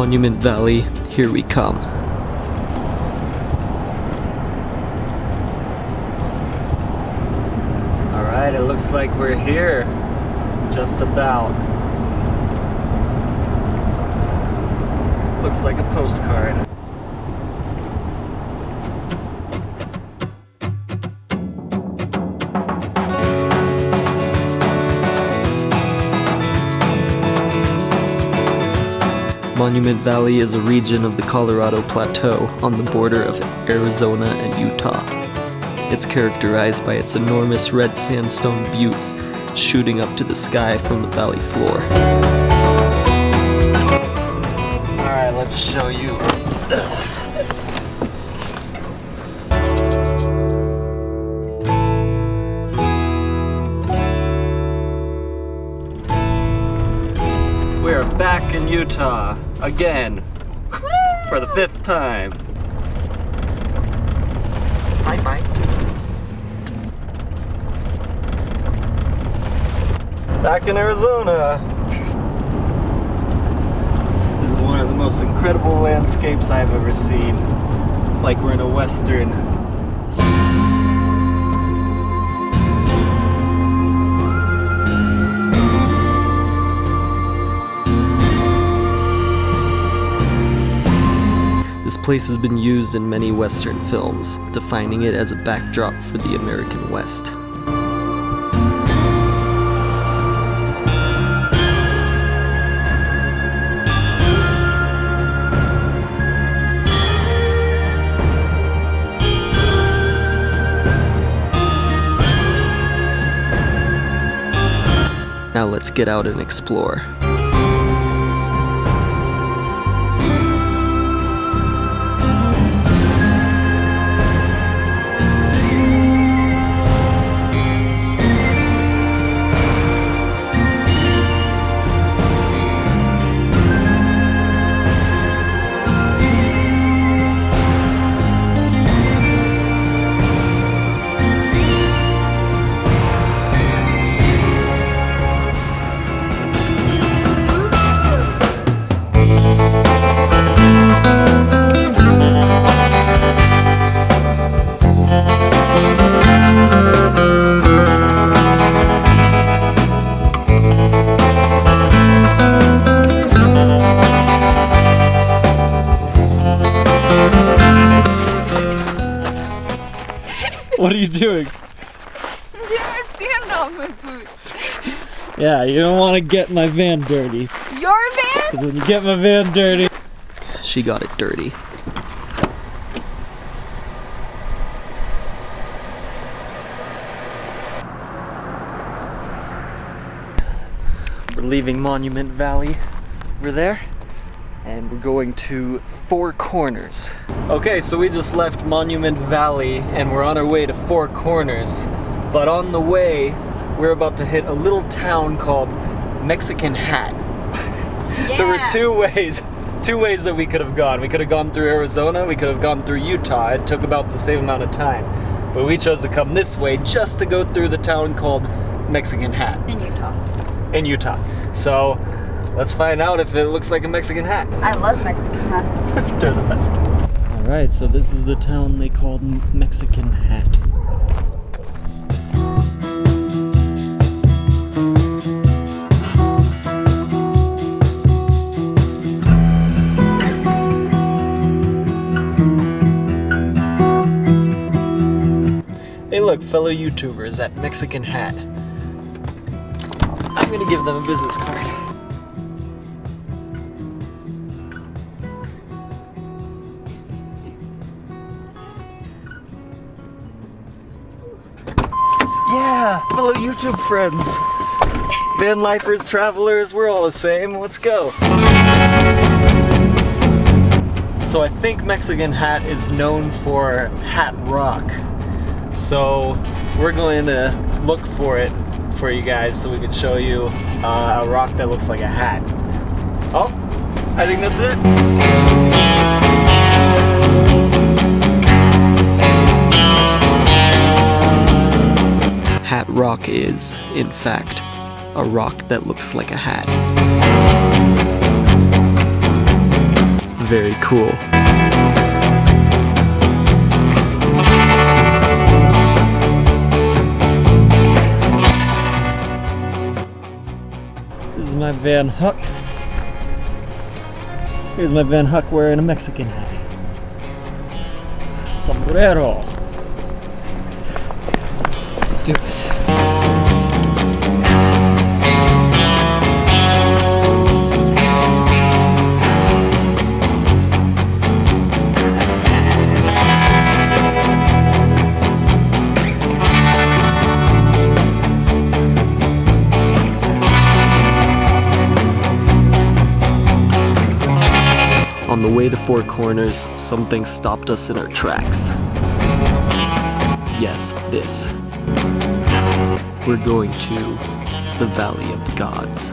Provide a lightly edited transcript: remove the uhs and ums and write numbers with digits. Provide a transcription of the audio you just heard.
Monument Valley, here we come. Alright, it looks like we're here. Just about. Looks like a postcard. Monument Valley is a region of the Colorado Plateau on the border of Arizona and Utah. It's characterized by its enormous red sandstone buttes shooting up to the sky from the valley floor. Alright, let's show you this. We're back in Utah again for the 5th time. Hi, Mike. Back in Arizona. This is one of the most incredible landscapes I've ever seen. It's like we're in a western. This place has been used in many Western films, defining it as a backdrop for the American West. Now let's get out and explore. What are you doing? Getting sand off my boots. Yeah, you don't want to get my van dirty. Your van? Because when you get my van dirty... She got it dirty. We're leaving Monument Valley over there. And we're going to Four Corners. Okay, so we just left Monument Valley and we're on our way to Four Corners. But on the way, we're about to hit a little town called Mexican Hat. Yeah. There were two ways that we could have gone. We could have gone through Arizona, we could have gone through Utah. It took about the same amount of time. But we chose to come this way just to go through the town called Mexican Hat. In Utah. So, let's find out if it looks like a Mexican hat. I love Mexican hats. They're the best. Alright, so this is the town they called Mexican Hat. Hey look, fellow YouTubers at Mexican Hat. I'm gonna give them a business card. Yeah, fellow YouTube friends. Vanlifers, travelers, we're all the same. Let's go. So I think Mexican Hat is known for hat rock. So we're going to look for it for you guys so we can show you a rock that looks like a hat. Oh, I think that's it. Hat rock is, in fact, a rock that looks like a hat. very cool. This is my Van Huck. Here's my Van Huck wearing a Mexican hat. Sombrero. Stupid. On the way to Four Corners, something stopped us in our tracks. Yes, this. We're going to the Valley of the Gods.